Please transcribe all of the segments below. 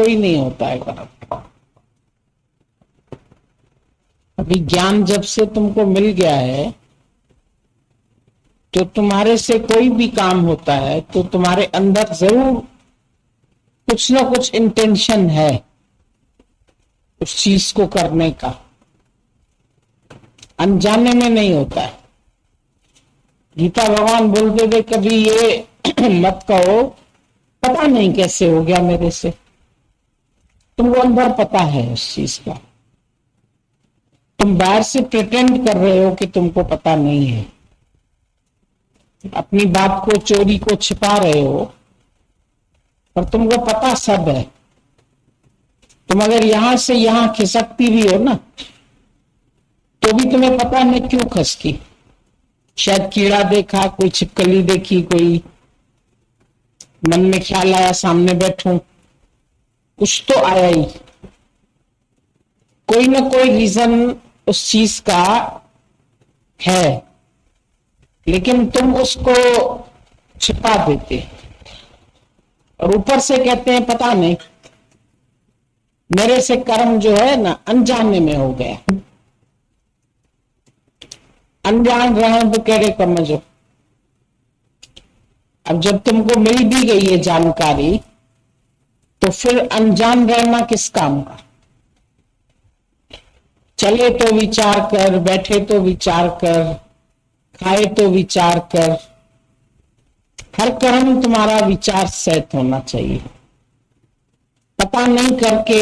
कोई नहीं होता है गलत। अभी ज्ञान जब से तुमको मिल गया है तो तुम्हारे से कोई भी काम होता है तो तुम्हारे अंदर जरूर कुछ ना कुछ इंटेंशन है उस चीज को करने का, अनजाने में नहीं होता है। गीता भगवान बोलते थे कभी ये मत कहो पता नहीं कैसे हो गया मेरे से, तुमको अंदर पता है उस चीज का, तुम बाहर से प्रिटेंड कर रहे हो कि तुमको पता नहीं है, अपनी बात को चोरी को छिपा रहे हो, पर तुमको पता सब है। तुम अगर यहां से यहां खिसकती भी हो ना तो भी तुम्हें पता नहीं क्यों खसकी, शायद कीड़ा देखा, कोई छिपकली देखी, कोई मन में ख्याल आया सामने बैठूं, कुछ तो आया ही, कोई ना कोई रीजन उस चीज का है, लेकिन तुम उसको छिपा देते और ऊपर से कहते हैं पता नहीं, मेरे से कर्म जो है ना अनजाने में हो गया। अनजान रहे तो कह रहे समझो। अब जब तुमको मिल भी गई है जानकारी तो फिर अनजान रहना किस काम का। चले तो विचार कर, बैठे तो विचार कर, खाए तो विचार कर, हर कर्म तुम्हारा विचार सहित होना चाहिए। पता नहीं करके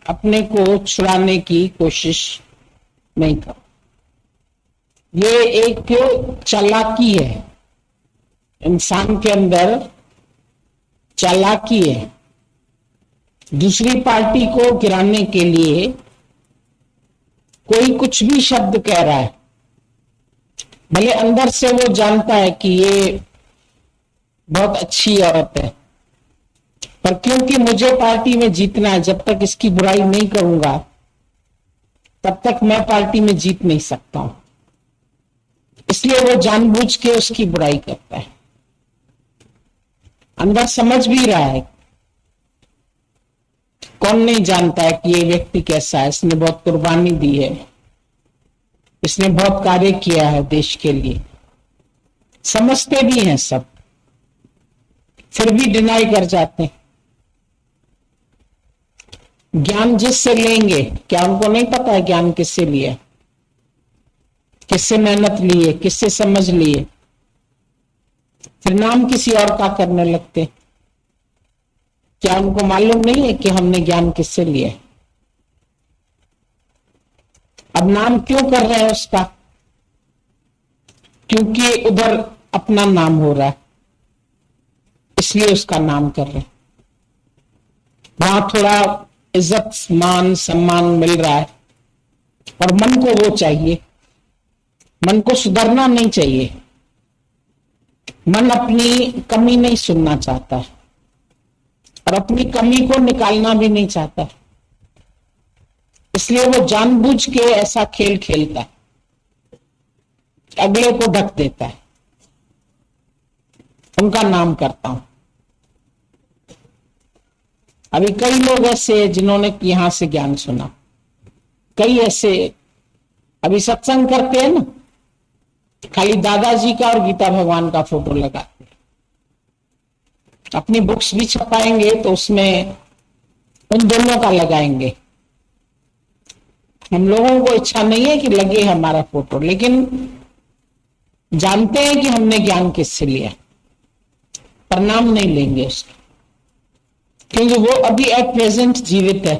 अपने को छुड़ाने की कोशिश नहीं करो, ये एक चालाकी है, इंसान के अंदर चालाकी है। दूसरी पार्टी को गिराने के लिए कोई कुछ भी शब्द कह रहा है, भले अंदर से वो जानता है कि ये बहुत अच्छी औरत है, पर क्योंकि मुझे पार्टी में जीतना है, जब तक इसकी बुराई नहीं करूंगा तब तक मैं पार्टी में जीत नहीं सकता हूं, इसलिए वो जानबूझ के उसकी बुराई करता है। अंदर समझ भी रहा है, कौन नहीं जानता है कि ये व्यक्ति कैसा है, इसने बहुत कुर्बानी दी है, इसने बहुत कार्य किया है देश के लिए, समझते भी हैं सब, फिर भी डिनाई कर जाते हैं। ज्ञान जिससे लेंगे, क्या उनको नहीं पता है ज्ञान किससे लिया, किससे मेहनत लिए, किससे समझ लिए, फिर नाम किसी और का करने लगते। क्या उनको मालूम नहीं है कि हमने ज्ञान किससे लिया है? अब नाम क्यों कर रहे हैं उसका? क्योंकि उधर अपना नाम हो रहा है, इसलिए उसका नाम कर रहे हैं। वहां थोड़ा इज्जत मान सम्मान मिल रहा है और मन को वो चाहिए, मन को सुधरना नहीं चाहिए, मन अपनी कमी नहीं सुनना चाहता है और अपनी कमी को निकालना भी नहीं चाहता, इसलिए वो जानबूझ के ऐसा खेल खेलता है, अगले को ढक देता है। उनका नाम करता हूं। अभी कई लोग ऐसे हैं जिन्होंने यहां से ज्ञान सुना, कई ऐसे अभी सत्संग करते हैं ना, खाली दादाजी का और गीता भगवान का फोटो लगाते, अपनी बुक्स भी छपाएंगे तो उसमें उन दोनों का लगाएंगे। हम लोगों को इच्छा नहीं है कि लगे हमारा फोटो, लेकिन जानते हैं कि हमने ज्ञान किससे लिया, पर नाम नहीं लेंगे उसका, क्योंकि वो अभी एट प्रेजेंट जीवित है,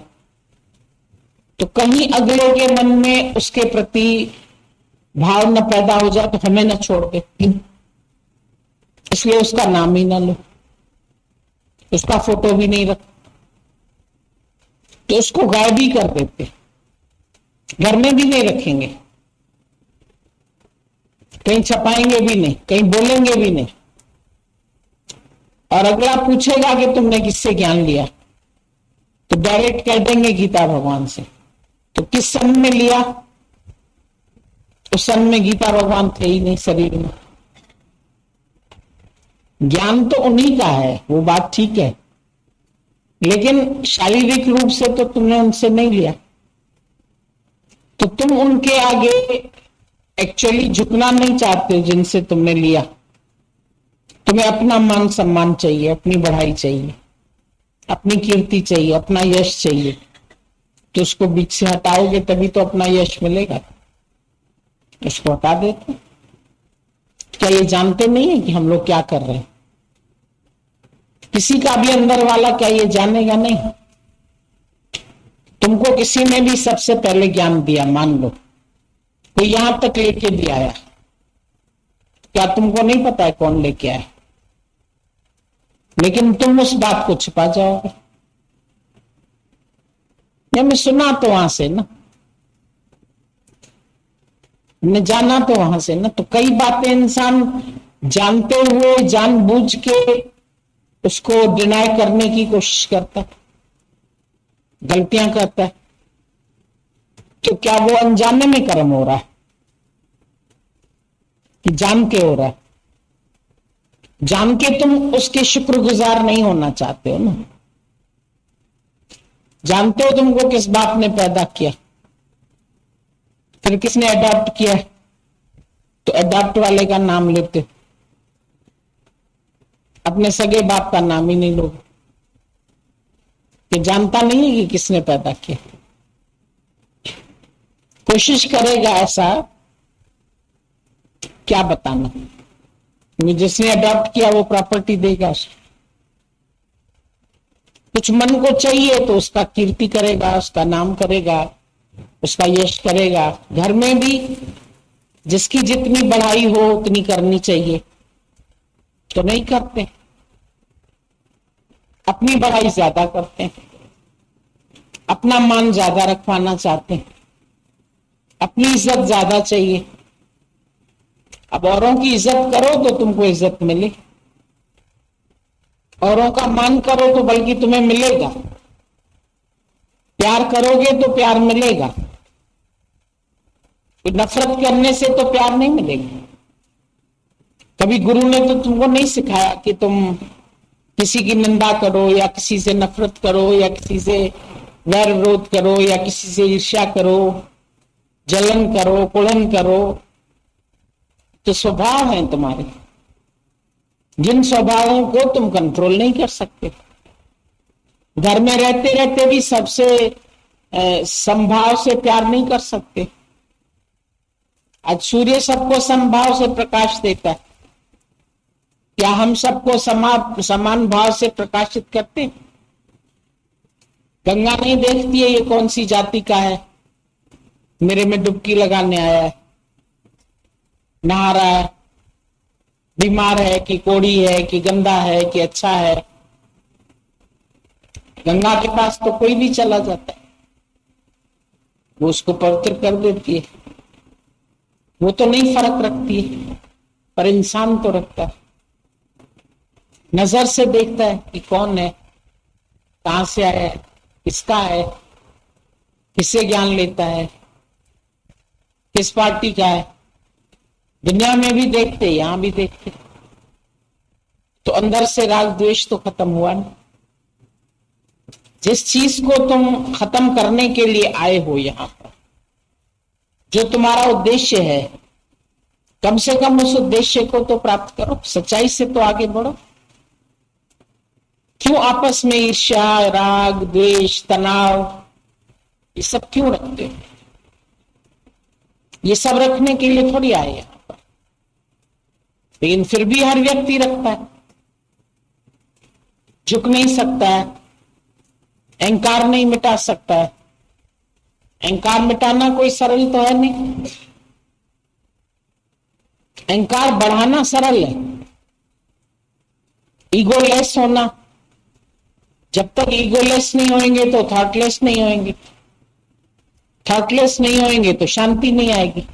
तो कहीं अगले के मन में उसके प्रति भाव न पैदा हो जाए तो हमें न छोड़ दे, इसलिए उसका नाम ही न लो, उसका फोटो भी नहीं रख, तो उसको गायब ही कर देते, घर में भी नहीं रखेंगे, कहीं छपाएंगे भी नहीं, कहीं बोलेंगे भी नहीं। और अगला पूछेगा कि तुमने किससे ज्ञान लिया, तो डायरेक्ट कह देंगे गीता भगवान से। तो किस सन में लिया? उस सन में गीता भगवान थे ही नहीं शरीर में। ज्ञान तो उन्हीं का है, वो बात ठीक है, लेकिन शारीरिक रूप से तो तुमने उनसे नहीं लिया, तो तुम उनके आगे एक्चुअली झुकना नहीं चाहते हो जिनसे तुमने लिया। तुम्हें अपना मान सम्मान चाहिए, अपनी बढ़ाई चाहिए, अपनी कीर्ति चाहिए, अपना यश चाहिए। तो उसको बीच से हटाओगे तभी तो अपना यश मिलेगा। उसको हटा देते। क्या ये जानते नहीं है कि हम लोग क्या कर रहे हैं? किसी का भी अंदर वाला क्या ये जानेगा नहीं? तुमको किसी ने भी सबसे पहले ज्ञान दिया, मान लो कोई यहां तक लेके भी आया, क्या तुमको नहीं पता है कौन लेके आया? लेकिन तुम उस बात को छिपा जाओगे। या मैं सुना तो वहां से ना, मैं जाना तो वहां से ना। तो कई बातें इंसान जानते हुए जानबूझ के उसको डिनाई करने की कोशिश करता है, गलतियां करता है। तो क्या वो अनजाने में कर्म हो रहा है कि जान के हो रहा है? जान के तुम उसके शुक्रगुजार नहीं होना चाहते हो ना। जानते हो तुमको किस बाप ने पैदा किया, फिर किसने अडॉप्ट किया, तो अडॉप्ट वाले का नाम लेते, अपने सगे बाप का नाम ही नहीं लोगे। ये जानता नहीं है कि किसने पैदा किया। कोशिश करेगा ऐसा, क्या बताना, क्योंकि जिसने अडॉप्ट किया वो प्रॉपर्टी देगा। कुछ मन को चाहिए तो उसका कीर्ति करेगा, उसका नाम करेगा, उसका यश करेगा। घर में भी जिसकी जितनी बढ़ाई हो उतनी करनी चाहिए, तो नहीं करते, अपनी बढ़ाई ज्यादा करते हैं, अपना मान ज्यादा रखवाना चाहते हैं, अपनी इज्जत ज्यादा चाहिए। अब औरों की इज्जत करो तो तुमको इज्जत मिले, औरों का मान करो तो बल्कि तुम्हें मिलेगा, प्यार करोगे तो प्यार मिलेगा। नफरत करने से तो प्यार नहीं मिलेगा। कभी गुरु ने तो तुमको नहीं सिखाया कि तुम किसी की निंदा करो या किसी से नफरत करो या किसी से वैर विरोध करो या किसी से ईर्ष्या करो, जलन करो, कुड़न करो। तो स्वभाव है तुम्हारे, जिन स्वभावों को तुम कंट्रोल नहीं कर सकते। घर में रहते रहते भी सबसे संभाव से प्यार नहीं कर सकते। आज सूर्य सबको संभाव से प्रकाश देता है, क्या हम सबको समान भाव से प्रकाशित करते? गंगा नहीं देखती है ये कौन सी जाति का है, मेरे में डुबकी लगाने आया है, नहा रहा है, बीमार है कि कोड़ी है कि गंदा है कि अच्छा है। गंगा के पास तो कोई भी चला जाता है, वो उसको पवित्र कर देती है। वो तो नहीं फर्क रखती है, पर इंसान तो रखता है। नजर से देखता है कि कौन है, कहां से आया है, किसका है, किससे ज्ञान लेता है, किस पार्टी का है। दुनिया में भी देखते, यहां भी देखते। तो अंदर से राग द्वेष तो खत्म हुआ ना। जिस चीज को तुम खत्म करने के लिए आए हो यहां पर, जो तुम्हारा उद्देश्य है, कम से कम उस उद्देश्य को तो प्राप्त करो, सच्चाई से तो आगे बढ़ो। क्यों आपस में ईर्ष्या, राग, द्वेष, तनाव, ये सब क्यों रखते हो? ये सब रखने के लिए थोड़ी आए यहां पर। लेकिन फिर भी हर व्यक्ति रखता है, झुक नहीं सकता है, अहंकार नहीं मिटा सकता है। अहंकार मिटाना कोई सरल तो है नहीं, अहंकार बढ़ाना सरल है। ईगोलेस होना, जब तक ईगोलेस नहीं होंगे तो थॉटलेस नहीं होंगे, थॉटलेस नहीं होंगे तो शांति नहीं आएगी।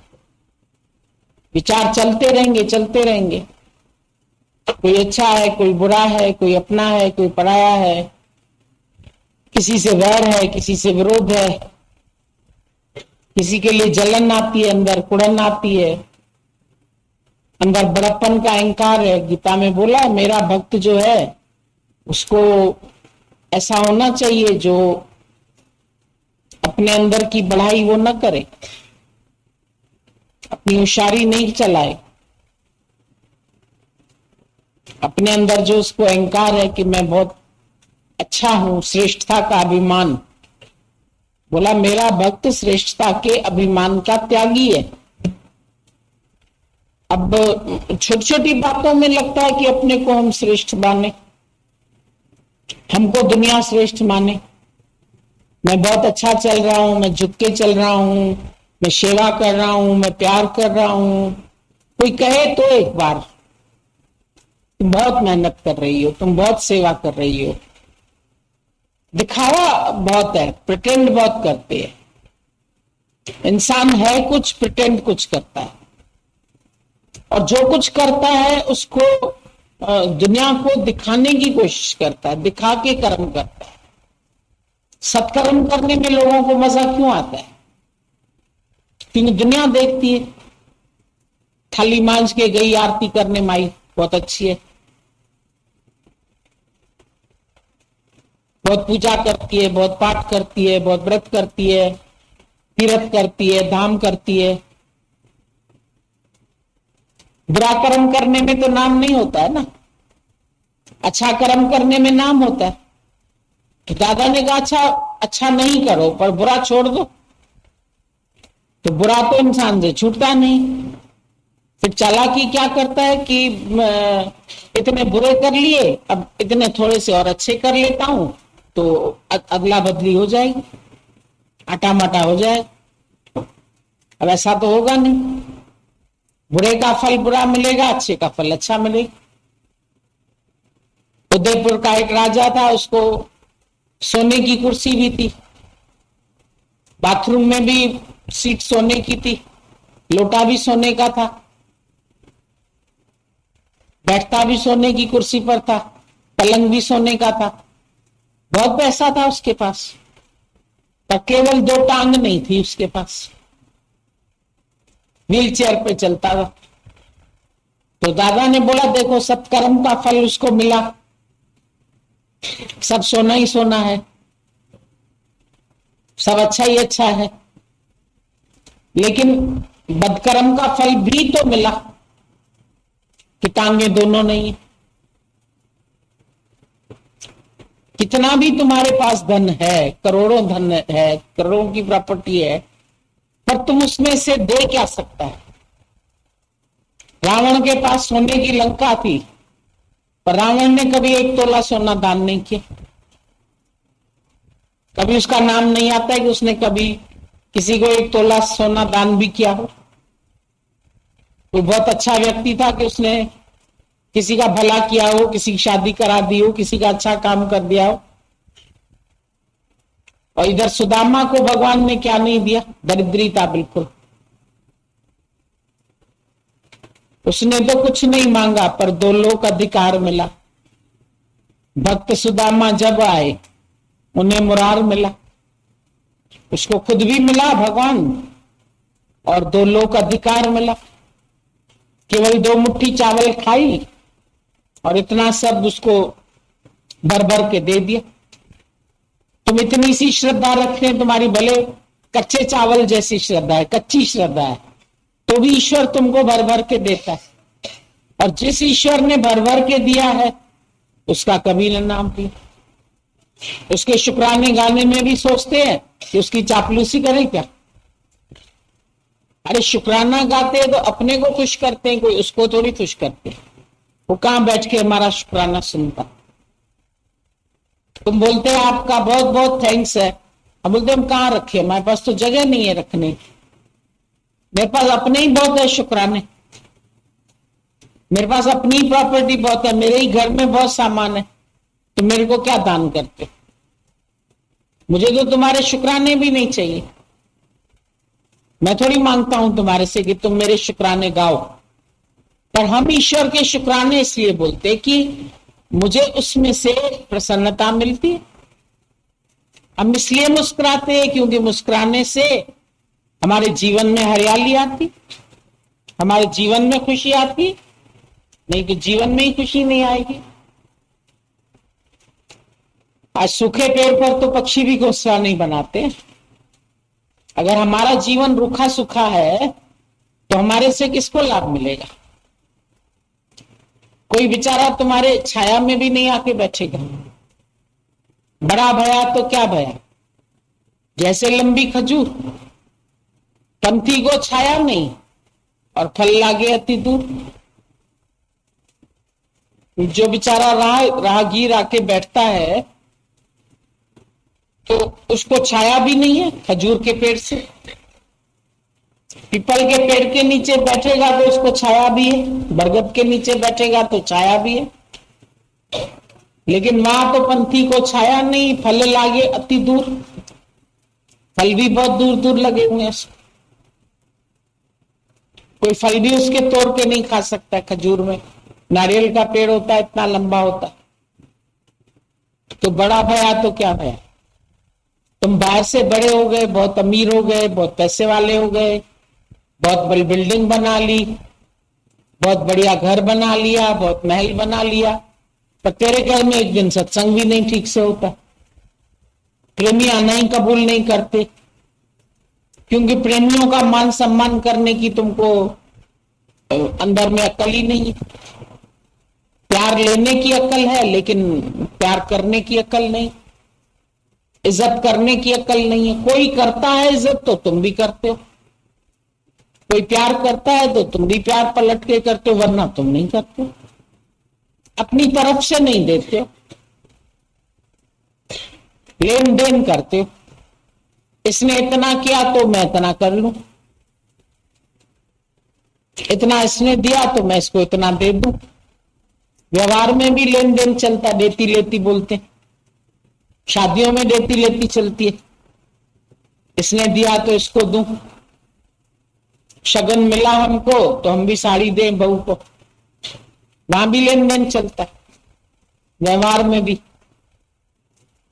विचार चलते रहेंगे, चलते रहेंगे। कोई अच्छा है, कोई बुरा है, कोई अपना है, कोई पराया है, किसी से वैर है, किसी से विरोध है, किसी के लिए जलन आती है, अंदर कुड़न आती है, अंदर बड़प्पन का अहंकार है। गीता में बोला है, मेरा भक्त जो है उसको ऐसा होना चाहिए जो अपने अंदर की बढ़ाई वो न करे, अपनी होशियारी नहीं चलाए, अपने अंदर जो उसको अहंकार है कि मैं बहुत अच्छा हूं, श्रेष्ठता का अभिमान। बोला मेरा भक्त श्रेष्ठता के अभिमान का त्यागी है। अब छोटी छोटी बातों में लगता है कि अपने को हम श्रेष्ठ माने, हमको दुनिया श्रेष्ठ माने, मैं बहुत अच्छा चल रहा हूं, मैं झुक के चल रहा हूं, मैं सेवा कर रहा हूं, मैं प्यार कर रहा हूं। कोई कहे तो एक बार तुम बहुत मेहनत कर रही हो, तुम बहुत सेवा कर रही हो। दिखावा बहुत है, प्रिटेंड बहुत करते हैं। इंसान है कुछ, प्रिटेंड कुछ करता है, और जो कुछ करता है उसको दुनिया को दिखाने की कोशिश करता है, दिखा के कर्म करता है। सत्कर्म करने में लोगों को मजा क्यों आता है? क्योंकि दुनिया देखती है, थाली मांझ के गई आरती करने, माई बहुत अच्छी है, बहुत पूजा करती है, बहुत पाठ करती है, बहुत व्रत करती है, तीर्थ करती है, धाम करती है। बुरा कर्म करने में तो नाम नहीं होता है ना, अच्छा कर्म करने में नाम होता है। तो दादा ने कहा अच्छा नहीं करो पर बुरा छोड़ दो, तो बुरा तो इंसान से छूटता नहीं। फिर चालाकी क्या करता है कि इतने बुरे कर लिए, अब इतने थोड़े से और अच्छे कर लेता हूं तो अदला बदली हो जाएगी, आटा माटा हो जाए। अब ऐसा तो होगा नहीं, बुरे का फल बुरा मिलेगा, अच्छे का फल अच्छा मिलेगा। उदयपुर का एक राजा था, उसको सोने की कुर्सी भी थी, बाथरूम में भी सीट सोने की थी, लोटा भी सोने का था, बैठता भी सोने की कुर्सी पर था, पलंग भी सोने का था, बहुत पैसा था उसके पास, पर केवल 2 टांग नहीं थी उसके पास, व्हील चेयर पे चलता था। तो दादा ने बोला देखो सब कर्म का फल उसको मिला, सब सोना ही सोना है, सब अच्छा ही अच्छा है, लेकिन बदकर्म का फल भी तो मिला कि टांगे दोनों नहीं। कितना भी तुम्हारे पास धन है, करोड़ों धन है, करोड़ों की प्रॉपर्टी है, पर तुम उसमें से दे क्या सकता है? रावण के पास सोने की लंका थी, पर रावण ने कभी 1 तोला सोना दान नहीं किया। कभी उसका नाम नहीं आता है कि उसने कभी किसी को 1 तोला सोना दान भी किया हो। वो बहुत अच्छा व्यक्ति था कि उसने किसी का भला किया हो, किसी की शादी करा दी हो, किसी का अच्छा काम कर दिया हो। और इधर सुदामा को भगवान ने क्या नहीं दिया? दरिद्री था बिल्कुल। उसने तो कुछ नहीं मांगा पर 2 लोक अधिकार मिला। भक्त सुदामा जब आए उन्हें मुरार मिला, उसको खुद भी मिला भगवान और 2 लोक अधिकार मिला। केवल 2 मुट्ठी चावल खाई और इतना सब उसको भर भर के दे दिया। तुम इतनी सी श्रद्धा रखते, तुम्हारी भले कच्चे चावल जैसी श्रद्धा है, कच्ची श्रद्धा है, तो भी ईश्वर तुमको भर भर के देता है। और जिस ईश्वर ने भर भर के दिया है उसका कभी न नाम लिया। उसके शुक्राने गाने में भी सोचते हैं कि उसकी चापलूसी करें क्या? अरे शुक्राना गाते हैं तो अपने को खुश करते हैं, कोई उसको थोड़ी खुश करते हैं। वो कहां बैठ के हमारा शुक्राना सुनता? तुम बोलते हैं आपका बहुत बहुत थैंक्स है, हम बोलते हम कहां रखे, हमारे पास तो जगह नहीं है रखने की, मेरे पास अपने ही बहुत है शुक्राने, मेरे पास अपनी प्रॉपर्टी बहुत है, मेरे ही घर में बहुत सामान है, तो मेरे को क्या दान करते? मुझे तो तुम्हारे शुक्राने भी नहीं चाहिए। मैं थोड़ी मांगता हूं तुम्हारे से कि तुम मेरे शुक्राने गाओ, पर हम ईश्वर के शुक्राने इसलिए बोलते कि मुझे उसमें से प्रसन्नता मिलती है। हम इसलिए मुस्कुराते हैं क्योंकि मुस्कुराने से हमारे जीवन में हरियाली आती, हमारे जीवन में खुशी आती, नहीं तो जीवन में ही खुशी नहीं आएगी। आज सूखे पेड़ पर तो पक्षी भी घोंसला नहीं बनाते। अगर हमारा जीवन रूखा सूखा है तो हमारे से किसको लाभ मिलेगा? कोई बेचारा तुम्हारे छाया में भी नहीं आके बैठेगा। बड़ा भया तो क्या भया, जैसे लंबी खजूर, पंथी को छाया नहीं और फल लागे अति दूर। जो बेचारा राहगीर आके बैठता है तो उसको छाया भी नहीं है खजूर के पेड़ से। पीपल के पेड़ के नीचे बैठेगा तो उसको छाया भी है, बरगद के नीचे बैठेगा तो छाया भी है, लेकिन वहां तो पंथी को छाया नहीं, फल लागे अति दूर। फल भी बहुत दूर दूर लगे हुए हैं उसको। कोई फल भी उसके तोड़ के नहीं खा सकता। खजूर में नारियल का पेड़ होता है, इतना लंबा होता है। तो बड़ा भया तो क्या भया, तुम बाहर से बड़े हो गए, बहुत अमीर हो गए, बहुत पैसे वाले हो गए, बहुत बड़ी बिल्डिंग बना ली, बहुत बढ़िया घर बना लिया, बहुत महल बना लिया, पर तेरे घर में एक दिन सत्संग भी नहीं ठीक से होता। प्रेमी आना ही कबूल नहीं करते, क्योंकि प्रेमियों का मान सम्मान करने की तुमको अंदर में अकल ही नहीं है। प्यार लेने की अकल है लेकिन प्यार करने की अकल नहीं, इज्जत करने की अकल नहीं है। कोई करता है इज्जत तो तुम भी करते हो, कोई प्यार करता है तो तुम भी प्यार पलट के करते हो, वरना तुम नहीं करते हो, अपनी तरफ से नहीं देते हो, लेन देन करते हो। इसने इतना किया तो मैं इतना कर लूं, इतना इसने दिया तो मैं इसको इतना दे दूं। व्यवहार में भी लेन देन चलता, देती लेती बोलते। शादियों में देती लेती चलती है, इसने दिया तो इसको दूं। शगन मिला हमको तो हम भी साड़ी दें बहू को, वहां भी लेन देन चलता है। व्यवहार में भी,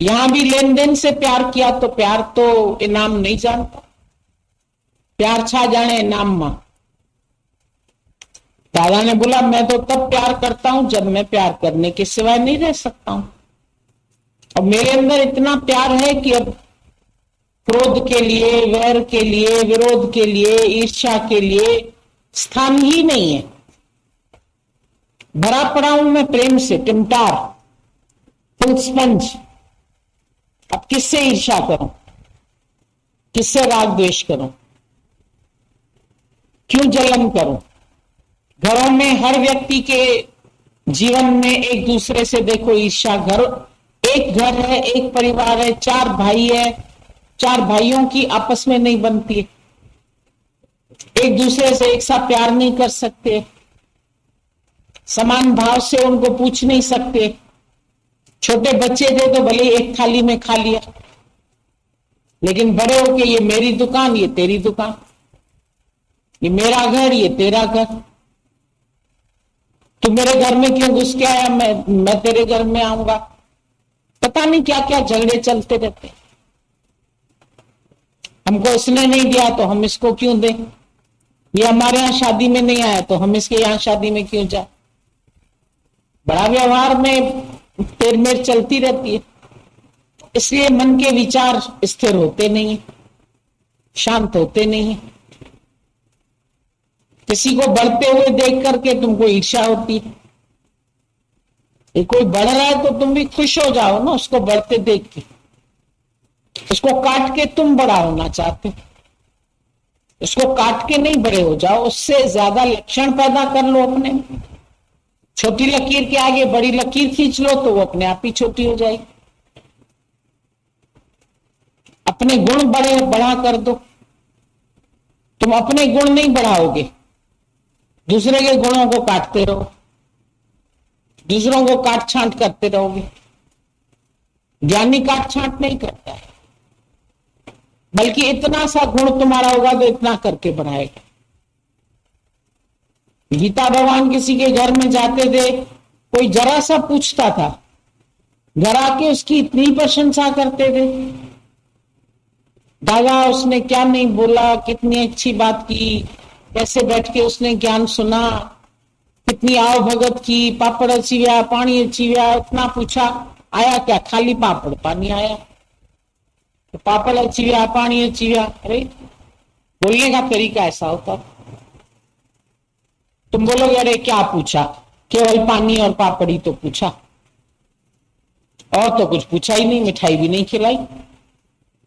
यहां भी लेन देन से प्यार किया तो प्यार तो इनाम नहीं जानता। प्यार छा जाने इनाम मां। दादा ने बोला मैं तो तब प्यार करता हूं जब मैं प्यार करने के सिवाय नहीं रह सकता हूं, और मेरे अंदर इतना प्यार है कि अब क्रोध के लिए, वैर के लिए, विरोध के लिए, ईर्ष्या के लिए स्थान ही नहीं है। भरा पड़ा हूं मैं प्रेम से, टिमटार, फुल स्पंज। अब किससे ईर्ष्या करूं, किससे राग द्वेष करूं, क्यों जलन करूं? घरों में हर व्यक्ति के जीवन में एक दूसरे से देखो ईर्ष्या। घर, एक घर है, एक परिवार है, 4 भाई है, 4 भाइयों की आपस में नहीं बनती है, एक दूसरे से एक सा प्यार नहीं कर सकते, समान भाव से उनको पूछ नहीं सकते। छोटे बच्चे थे तो भले एक थाली में खा लिया, लेकिन बड़े होके ये मेरी दुकान, ये तेरी दुकान, ये मेरा घर, ये तेरा घर, तू मेरे घर में क्यों घुस के आया, मैं तेरे घर में आऊंगा। पता नहीं क्या क्या झगड़े चलते रहते। हमको इसने नहीं दिया तो हम इसको क्यों दें, ये हमारे यहां शादी में नहीं आया तो हम इसके यहां शादी में क्यों जाए। बड़ा व्यवहार में तेर मेर चलती रहती है, इसलिए मन के विचार स्थिर होते नहीं, शांत होते नहीं। किसी को बढ़ते हुए देख करके तुमको ईर्ष्या होती है। कोई बढ़ रहा है तो तुम भी खुश हो जाओ ना, उसको बढ़ते देख के। उसको काट के तुम बड़ा होना चाहते हो, उसको काट के नहीं बड़े हो जाओ, उससे ज्यादा लक्षण पैदा कर लो अपने में। छोटी लकीर के आगे बड़ी लकीर खींच लो तो वो अपने आप ही छोटी हो जाएगी। अपने गुण बढ़ा कर दो। तुम अपने गुण नहीं बढ़ाओगे, दूसरे के गुणों को काटते रहो, दूसरों को काट छांट करते रहोगे। ज्ञानी काट छांट नहीं करता है, बल्कि इतना सा गुण तुम्हारा होगा तो इतना करके बढ़ाएगा। गीता भगवान किसी के घर में जाते थे, कोई जरा सा पूछता था, घर आके उसकी इतनी प्रशंसा करते थे। दादा उसने क्या नहीं बोला, कितनी अच्छी बात की, कैसे बैठ के उसने ज्ञान सुना, कितनी आव भगत की, पापड़ चिव्या, पानी चिव्या, इतना पूछा। आया क्या? खाली पापड़ पानी आया। तो पापड़ अच्छी गया, पानी अच्छी गया। अरे बोलने का तरीका ऐसा होता। तुम बोलोगे अरे क्या पूछा, केवल पानी और पापड़ ही तो पूछा, और तो कुछ पूछा ही नहीं, मिठाई भी नहीं खिलाई।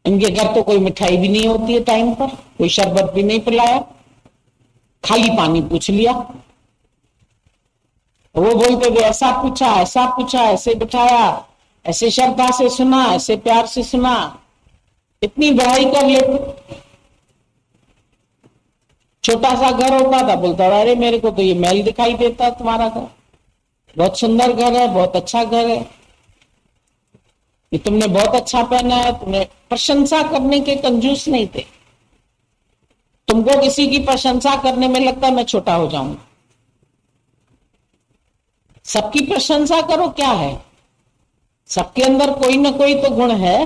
इनके घर तो कोई मिठाई भी नहीं होती है टाइम पर, कोई शरबत भी नहीं पिलाया, खाली पानी पूछ लिया। वो बोलते थे ऐसा पूछा, ऐसा पूछा, ऐसे बिठाया, ऐसे श्रद्धा से सुना, ऐसे प्यार से सुना, इतनी बड़ाई कर लेते। छोटा सा घर होता था, बोलता था अरे मेरे को तो ये महल दिखाई देता, तुम्हारा घर बहुत सुंदर घर है, बहुत अच्छा घर है, ये तुमने बहुत अच्छा पहना है। तुमने प्रशंसा करने के कंजूस नहीं थे। तुमको किसी की प्रशंसा करने में लगता है मैं छोटा हो जाऊंगा। सबकी प्रशंसा करो, क्या है, सबके अंदर कोई ना कोई तो गुण है।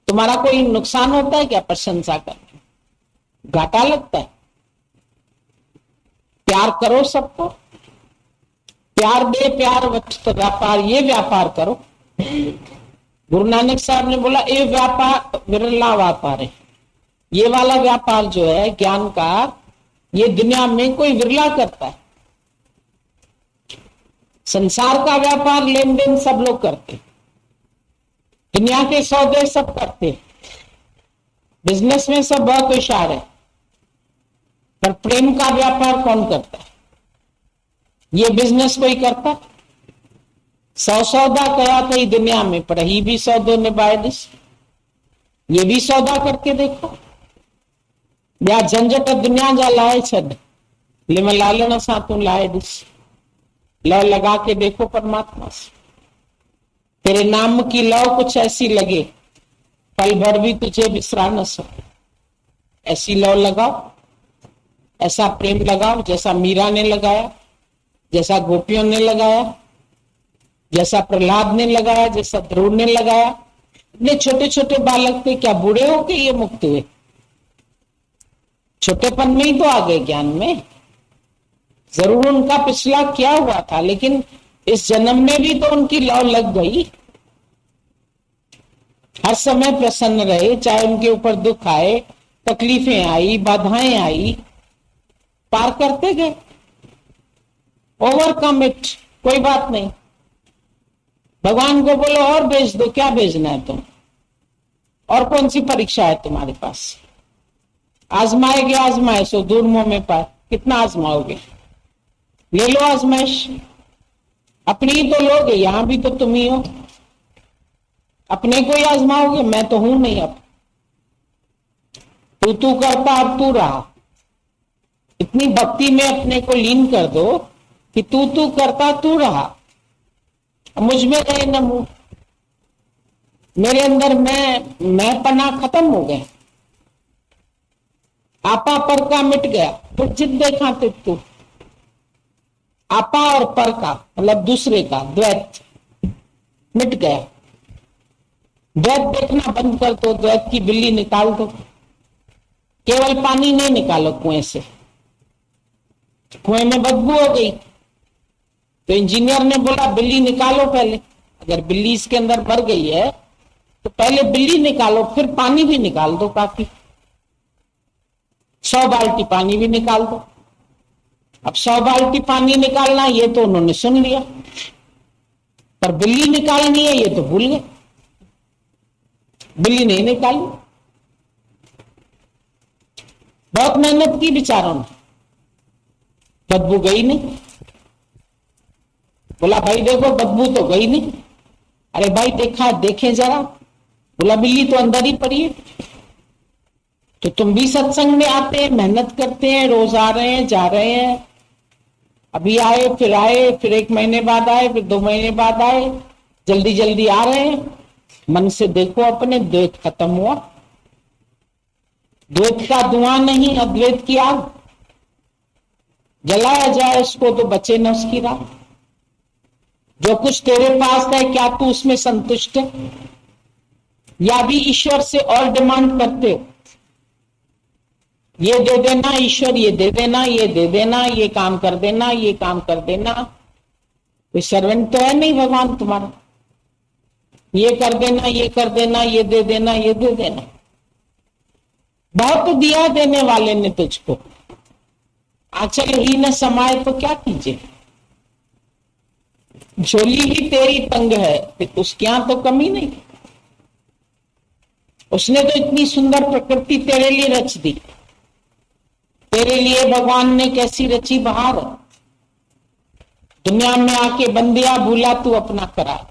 तुम्हारा कोई नुकसान होता है क्या प्रशंसा करके? घाटा लगता है? प्यार करो सबको, प्यार दे प्यार वक्त व्यापार, ये व्यापार करो। गुरु नानक साहब ने बोला ये व्यापार विरला व्यापार है। ये वाला व्यापार जो है ज्ञान का, ये दुनिया में कोई विरला करता है। संसार का व्यापार लेन देन सब लोग करते, दुनिया के सौदे सब करते, बिजनेस में सब बहुत होशियार है, पर प्रेम का व्यापार कौन करता है? ये बिजनेस कोई करता? 100 सौदा कया कई दुनिया में, पर ही भी सौदो निभाए दिस। ये भी सौदा करके देखो। या झंझट दुनिया जा लाए छड़ ले मैं लालन सा तू लाए दिस। लौ लगा के देखो परमात्मा से, तेरे नाम की लौ कुछ ऐसी लगे पल भर भी तुझे बिसरा न सके। ऐसी लौ लगाओ, ऐसा प्रेम लगाओ जैसा मीरा ने लगाया, जैसा गोपियों ने लगाया, जैसा प्रहलाद ने लगाया, जैसा ध्रुव ने लगाया। इतने छोटे छोटे बालक थे, क्या बूढ़े हो के ये मुक्त हुए? छोटेपन में ही तो आ गए ज्ञान में। जरूर उनका पिछला क्या हुआ था, लेकिन इस जन्म में भी तो उनकी लौ लग गई। हर समय प्रसन्न रहे, चाहे उनके ऊपर दुख आए, तकलीफें आई, बाधाएं आई, पार करते गए। ओवरकम इट, कोई बात नहीं। भगवान को बोलो और भेज दो, क्या भेजना है तुम? और कौन सी परीक्षा है तुम्हारे पास? आजमाएगे आजमाए सो दूर मुंह में पाए। कितना आजमाओगे? ले लो आजमाइश, अपनी ही तो लोगे, यहां भी तो तुम ही हो। अपने को ही आजमाओगे, मैं तो हूं नहीं। अब तू करता, अब तू रहा। इतनी भक्ति में अपने को लीन कर दो कि तू करता तू रहा। मुझ में गए न मुंह, मेरे अंदर मैं पना खत्म हो गए, आपा पर का मिट गया। फिर जिद देखा तू, आपा और पर का मतलब दूसरे का द्वैत मिट गया। द्वैत देखना बंद कर दो, द्वैत की बिल्ली निकाल दो। केवल पानी नहीं निकालो कुएं से, कुएं में बदबू हो गई तो इंजीनियर ने बोला बिल्ली निकालो पहले। अगर बिल्ली इसके अंदर मर गई है तो पहले बिल्ली निकालो, फिर पानी भी निकाल दो। काफी 100 बाल्टी पानी भी निकाल दो। अब 100 बाल्टी पानी निकालना ये तो उन्होंने सुन लिया, पर बिल्ली निकालनी है ये तो भूल गए। बिल्ली नहीं निकाली, बहुत मेहनत की बेचारों ने, बदबू गई नहीं। बोला भाई देखो बदबू तो गई नहीं। अरे भाई देखा, देखें जरा। बोला बिल्ली तो अंदर ही पड़ी है। तो तुम भी सत्संग में आते हैं, मेहनत करते हैं, रोज आ रहे हैं, जा रहे हैं, अभी आए, फिर 1 महीने बाद आए, फिर 2 महीने बाद आए, जल्दी जल्दी आ रहे हैं। मन से देखो अपने, द्वैत खत्म हुआ। द्वैत का धुआं नहीं, अद्वैत की आग। जलाया जाए उसको तो बचे न उसकी राह। जो कुछ तेरे पास है क्या तू उसमें संतुष्ट है, या भी ईश्वर से और डिमांड करते हो? ये दे देना ईश्वर, ये दे देना, ये दे देना, ये काम कर देना, ये काम कर देना। कोई सर्वेंट तो है नहीं भगवान तुम्हारा, ये कर देना, ये कर देना, ये दे देना, ये दे देना। बहुत दिया देने वाले ने तुझको, आंचल ही न समाये तो क्या कीजिए। झोली ही तेरी तंग है, फिर उसके यहां तो कमी नहीं। उसने तो इतनी सुंदर प्रकृति तेरे लिए रच दी, तेरे लिए भगवान ने कैसी रची बहार। दुनिया में आके बंदिया भूला तू अपना करार,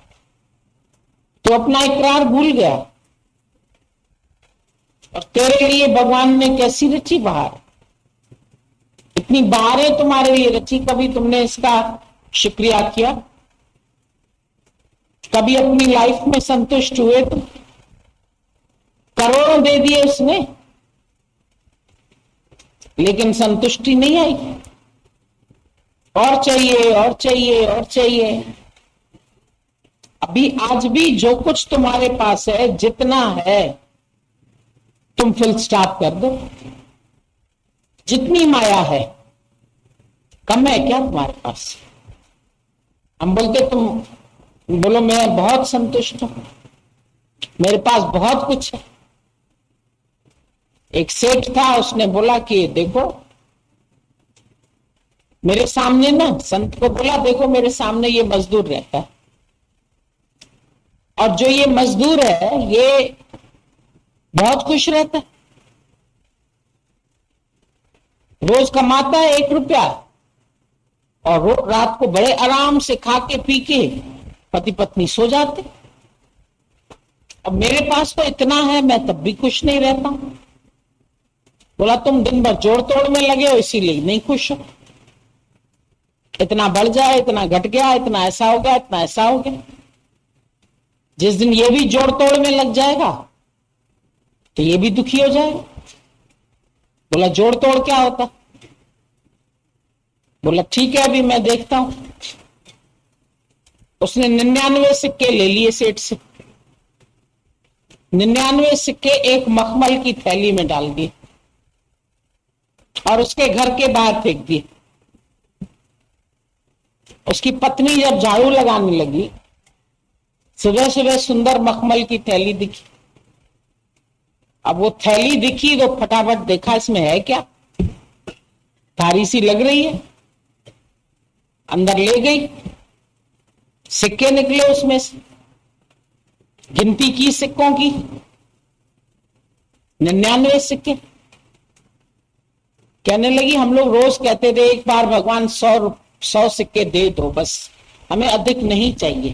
तो अपना इकरार भूल गया, और तेरे लिए भगवान ने कैसी रची बहार। इतनी बहारें तुम्हारे लिए रची, कभी तुमने इसका शुक्रिया किया? कभी अपनी लाइफ में संतुष्ट हुए तुम? करोड़ों दे दिए उसने, लेकिन संतुष्टि नहीं आई, और चाहिए और चाहिए और चाहिए। अभी आज भी जो कुछ तुम्हारे पास है, जितना है, तुम फुल स्टॉप कर दो। जितनी माया है, कम है क्या तुम्हारे पास? हम बोलते, तुम बोलो मैं बहुत संतुष्ट हूं, मेरे पास बहुत कुछ है। एक सेठ था, उसने बोला कि देखो मेरे सामने ना, संत को बोला देखो मेरे सामने ये मजदूर रहता है, और जो ये मजदूर है ये बहुत खुश रहता है, रोज कमाता है 1 रुपया, और रात को बड़े आराम से खा के पी के पति पत्नी सो जाते। अब मेरे पास तो इतना है, मैं तब भी खुश नहीं रहता हूं। बोला तुम दिन भर जोड़ तोड़ में लगे हो, इसीलिए नहीं खुश हो। इतना बढ़ जाए, इतना घट गया, इतना ऐसा हो गया, इतना ऐसा हो गया। जिस दिन ये भी जोड़ तोड़ में लग जाएगा तो ये भी दुखी हो जाएगा। बोला जोड़ तोड़ क्या होता? बोला ठीक है अभी मैं देखता हूं। उसने 99 सिक्के ले लिए सेठ से, 99 सिक्के एक मखमल की थैली में डाल दिए और उसके घर के बाहर फेंक दिए। उसकी पत्नी जब झाड़ू लगाने लगी, सुबह सुबह सुंदर मखमल की थैली दिखी। अब वो थैली दिखी तो फटाफट देखा इसमें है क्या, भारी सी लग रही है। अंदर ले गई, सिक्के निकले उसमें से, गिनती की सिक्कों की, 99 सिक्के। कहने लगी हम लोग रोज कहते थे एक बार भगवान 100 सिक्के दे दो, बस हमें अधिक नहीं चाहिए।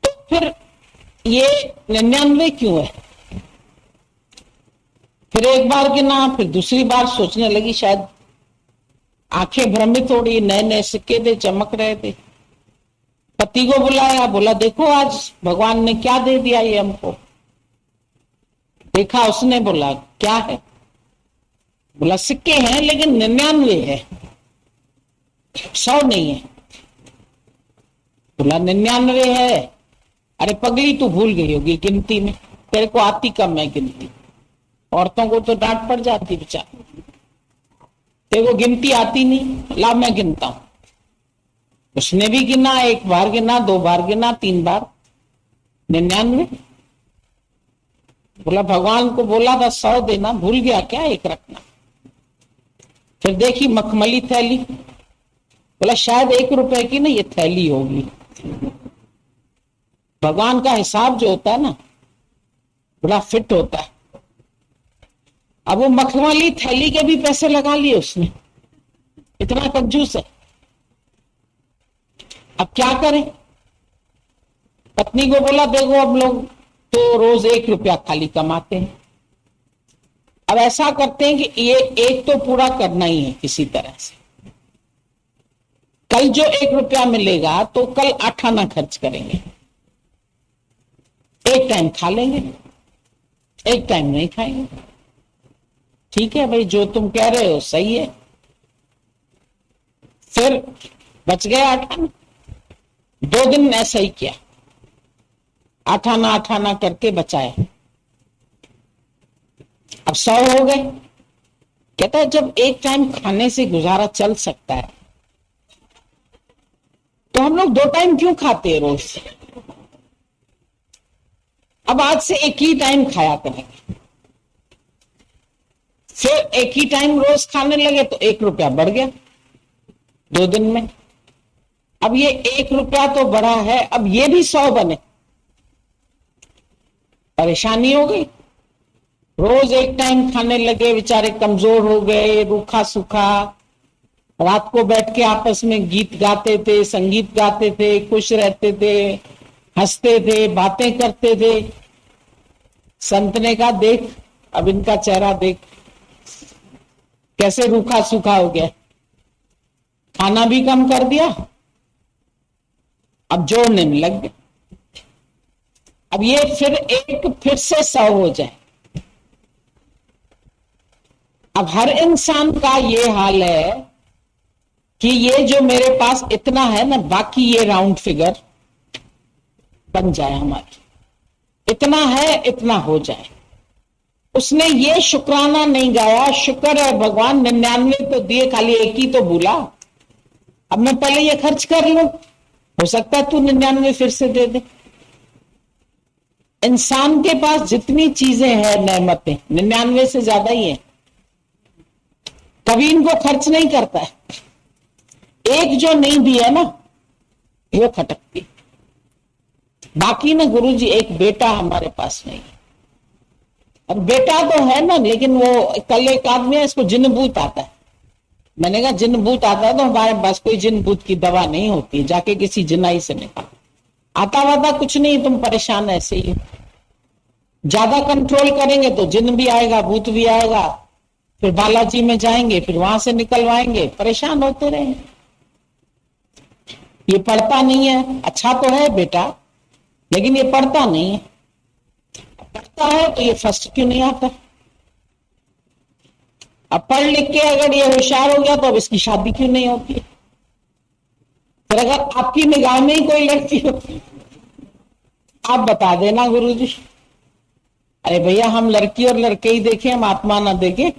तो फिर ये 99 क्यों है? फिर एक बार गिना, फिर दूसरी बार सोचने लगी शायद आंखें भ्रमित हो रही, नए नए सिक्के थे, चमक रहे थे। पति को बुलाया, बोला देखो आज भगवान ने क्या दे दिया ये हमको। देखा उसने, बोला क्या है? बोला सिक्के हैं लेकिन 99 है, 100 नहीं है। बोला 99 है। अरे पगली तू भूल गई होगी गिनती में, तेरे को आती कम है गिनती। औरतों को तो डांट पड़ जाती बेचारी, तेरे को गिनती आती नहीं, ला मैं गिनता हूं। उसने भी गिना, एक बार गिना, 2 बार गिना, 3 बार, 99। बोला भगवान को बोला था 100 देना, भूल गया क्या, एक रखना। फिर देखी मखमली थैली, बोला शायद 1 रुपए की ना ये थैली होगी। भगवान का हिसाब जो होता है ना बड़ा फिट होता है। अब वो मखमली थैली के भी पैसे लगा लिए उसने, इतना कंजूस है। अब क्या करें? पत्नी को बोला देखो अब लोग तो रोज 1 रुपया खाली कमाते हैं, अब ऐसा करते हैं कि ये एक तो पूरा करना ही है किसी तरह से। कल जो 1 रुपया मिलेगा तो कल 8 आना खर्च करेंगे, एक टाइम खा लेंगे, एक टाइम नहीं खाएंगे। ठीक है भाई, जो तुम कह रहे हो सही है। फिर बच गया 8 आना। 2 दिन ऐसा ही किया, 8 आना करके बचाए। अब 100 हो गए। कहता है जब एक टाइम खाने से गुजारा चल सकता है तो हम लोग 2 टाइम क्यों खाते हैं रोज? अब आज से एक ही टाइम खाया करेंगे। फिर एक ही टाइम रोज खाने लगे तो 1 रुपया बढ़ गया 2 दिन में। अब ये 1 रुपया तो बढ़ा है, अब ये भी 100 बने, परेशानी हो गई। रोज एक टाइम खाने लगे, बेचारे कमजोर हो गए, रूखा सूखा। रात को बैठ के आपस में गीत गाते थे, संगीत गाते थे, खुश रहते थे, हंसते थे, बातें करते थे। संत ने कहा देख अब इनका चेहरा देख कैसे रूखा सूखा हो गया, खाना भी कम कर दिया, अब जोड़ने में लग गए। अब ये फिर से 100 हो जाए। अब हर इंसान का ये हाल है कि ये जो मेरे पास इतना है ना, बाकी ये राउंड फिगर बन जाए हमारी, इतना है इतना हो जाए। उसने ये शुक्राना नहीं गाया, शुक्र है भगवान 99 तो दिए, खाली एक ही तो भूला, अब मैं पहले ये खर्च कर लूं, हो सकता है तू 99 फिर से दे दे। इंसान के पास जितनी चीजें हैं नेमतें 99 से ज्यादा ही है, कभी इनको खर्च नहीं करता है। एक जो नहीं दिया ना वो खटकती, बाकी ना गुरुजी एक बेटा हमारे पास नहीं है। अब बेटा तो है ना, लेकिन वो कल एक आदमी है, इसको जिन भूत आता है। मैंने कहा जिन भूत आता है तो हमारे पास कोई जिन भूत की दवा नहीं होती, जाके किसी जिनाई से निकाल। आता वादा कुछ नहीं, तुम परेशान ऐसे ही। ज्यादा कंट्रोल करेंगे तो जिन भी आएगा, भूत भी आएगा, फिर बालाजी में जाएंगे, फिर वहां से निकलवाएंगे, परेशान होते रहेंगे। ये पढ़ता नहीं है, अच्छा तो है बेटा, लेकिन ये पढ़ता नहीं है। पढ़ता है तो ये फर्स्ट क्यों नहीं आता? अब पढ़ लिख के अगर ये होशियार हो गया तो अब इसकी शादी क्यों नहीं होती? फिर अगर आपकी निगाह में ही कोई लड़की होती, आप बता देना गुरुजी। अरे भैया हम लड़की और लड़के ही देखें, हम आत्मा ना देखें।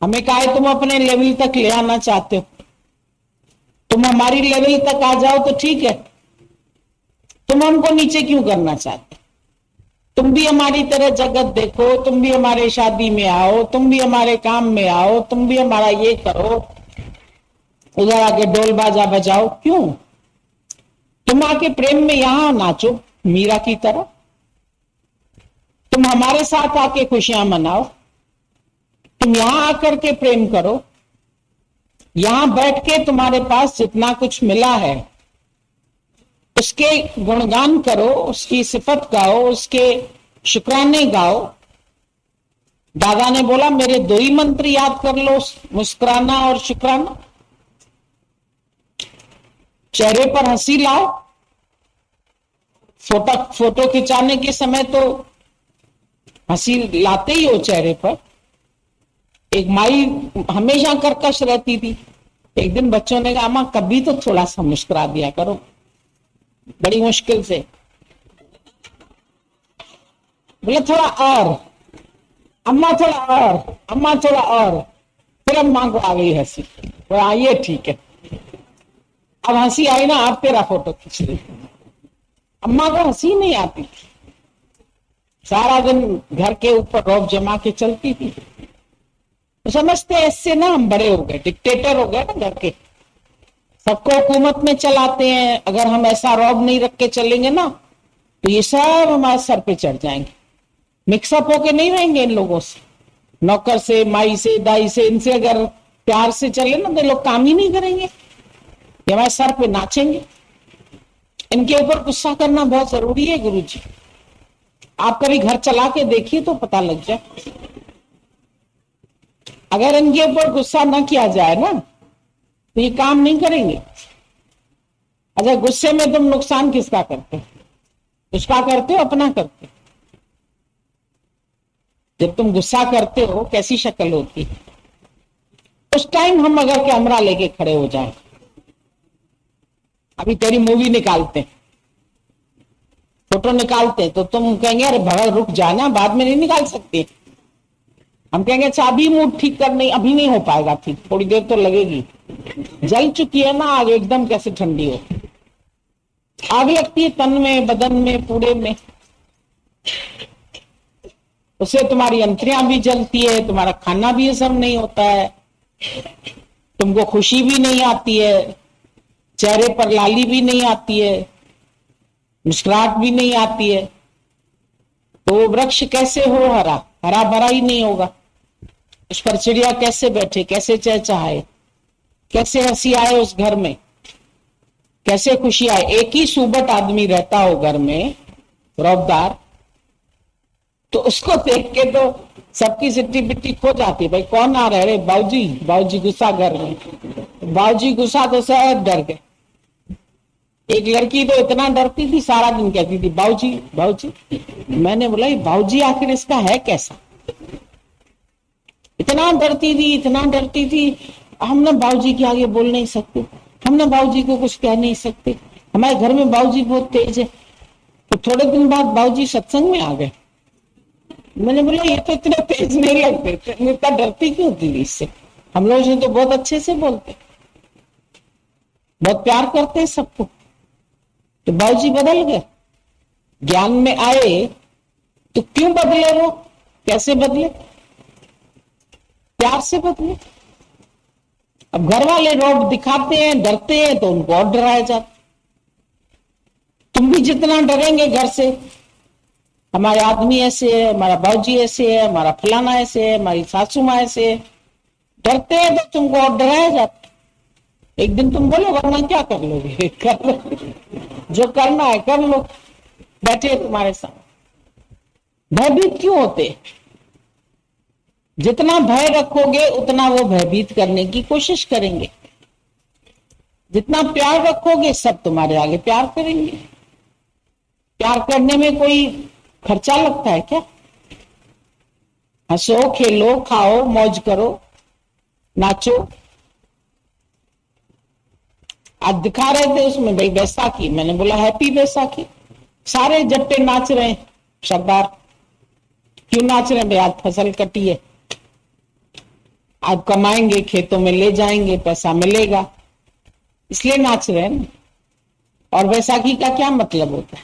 हमें कहा है तुम अपने लेवल तक ले आना चाहते हो, तुम हमारी लेवल तक आ जाओ तो ठीक है, तुम हमको नीचे क्यों करना चाहते? तुम भी हमारी तरह जगत देखो, तुम भी हमारे शादी में आओ, तुम भी हमारे काम में आओ, तुम भी हमारा ये करो, उधर आके ढोल बाजा बजाओ। क्यों? तुम आके प्रेम में यहां नाचो मीरा की तरह, तुम हमारे साथ आके खुशियां मनाओ, तुम यहां आकर के प्रेम करो, यहां बैठ के तुम्हारे पास जितना कुछ मिला है उसके गुणगान करो, उसकी सिफत गाओ, उसके शुक्राने गाओ। दादा ने बोला मेरे 2 ही मंत्र याद कर लो, मुस्कुराना और शुक्राना। चेहरे पर हंसी लाओ। फोटो खिंचाने के समय तो हंसी लाते ही हो चेहरे पर। एक माई हमेशा कर्कश रहती थी, एक दिन बच्चों ने कहा अम्मा कभी तो थोड़ा सा मुस्कुरा दिया करो, बड़ी मुश्किल से। बोले थोड़ा और, अम्मा थोड़ा और, अम्मा थोड़ा और। फिर अम्मा को आ गई हंसी, बोला ये ठीक है। अब हंसी आई ना, आप तेरा फोटो खींच रही। अम्मा को हंसी नहीं आती थी, सारा दिन घर के ऊपर रौब जमा के चलती थी। तो समझते ऐसे ना हम बड़े हो गए, डिक्टेटर हो गए ना घर के, सबको हुकूमत में चलाते हैं। अगर हम ऐसा रौब नहीं रख के चलेंगे ना तो ये सब हमारे सर पे चढ़ जाएंगे। मिक्सअप होके नहीं रहेंगे इन लोगों से, नौकर से, माई से, दाई से, इनसे अगर प्यार से चले ना तो लोग काम ही नहीं करेंगे, ये हमारे सर पे नाचेंगे। इनके ऊपर गुस्सा करना बहुत जरूरी है गुरुजी। आप कभी घर चला के देखिए तो पता लग जाए। अगर इनके ऊपर गुस्सा ना किया जाए ना तो ये काम नहीं करेंगे। अच्छा गुस्से में तुम नुकसान किसका करते हो? उसका करते हो, अपना करते हो? जब तुम गुस्सा करते हो कैसी शक्ल होती है? उस टाइम हम अगर कैमरा लेके खड़े हो जाएं, अभी तेरी मूवी निकालते हैं, फोटो निकालते हैं, तो तुम कहेंगे अरे भगत रुक जाना, बाद में नहीं निकाल सकते। हम कहेंगे अच्छा अभी मूड ठीक करने, अभी नहीं हो पाएगा ठीक, थोड़ी देर तो लगेगी। जल चुकी है ना आग, एकदम कैसे ठंडी हो। आग लगती है तन में, बदन में, पूरे में। उससे तुम्हारी अंतरियां भी जलती है, तुम्हारा खाना भी हजम नहीं होता है, तुमको खुशी भी नहीं आती है, चेहरे पर लाली भी नहीं आती है, मुस्कुराहट भी नहीं आती है। तो वो वृक्ष कैसे हो हरा? हरा भरा ही नहीं होगा। उस पर चिड़िया कैसे बैठे, कैसे चहचहाए, कैसे हंसी आए उस घर में, कैसे खुशी आए। एक ही सुबट आदमी रहता हो घर में, रौबदार, तो उसको देख के तो सबकी सिट्टी पिट्टी खो जाती। भाई कौन आ रहा है? बाबूजी, बाबूजी गुस्सा कर रहे हैं। बाबूजी गुस्सा तो सब डर गए। एक लड़की तो इतना डरती थी, सारा दिन कहती थी बाबूजी बाबूजी। मैंने बोला बाबूजी आखिर इसका है कैसा? इतना डरती थी, इतना डरती थी। हम ना बाबूजी के आगे बोल नहीं सकते, हम ना बाबूजी को कुछ कह नहीं सकते, हमारे घर में बाबूजी बहुत तेज है। तो थोड़े दिन बाद बाबूजी सत्संग में आ गए। मैंने बोला ये तो इतने तेज नहीं लगते, इतना डरती क्यों थी इससे? हम लोग तो बहुत अच्छे से बोलते, बहुत प्यार करते हैं सबको। तो बाबूजी बदल गए, ज्ञान में आए तो क्यों बदले? वो कैसे बदले? प्यार से बदले। अब घर वाले रौब दिखाते हैं, डरते हैं, तो उनको और डराया जाता। तुम भी जितना डरेंगे घर से, हमारे आदमी ऐसे है, हमारा बाबूजी ऐसे है, हमारा फलाना ऐसे है, हमारी सासू माँ ऐसे है, डरते हैं तो तुमको और डराया जाता। एक दिन तुम बोलो वरना क्या कर लोगे? कर लो, जो करना है कर लो, बैठे तुम्हारे साथ। भयभीत क्यों होते? जितना भय रखोगे उतना वो भयभीत करने की कोशिश करेंगे। जितना प्यार रखोगे सब तुम्हारे आगे प्यार करेंगे। प्यार करने में कोई खर्चा लगता है क्या? हंसो, खेलो, खाओ, मौज करो, नाचो। आज दिखा रहे थे उसमें भाई बैसाखी, मैंने बोला हैप्पी बैसाखी। सारे जट्टे नाच रहे हैं। सरदार क्यों नाच रहे हैं भाई? आज फसल कटी है, आज कमाएंगे, खेतों में ले जाएंगे, पैसा मिलेगा, इसलिए नाच रहे हैं ना। और बैसाखी का क्या मतलब होता है?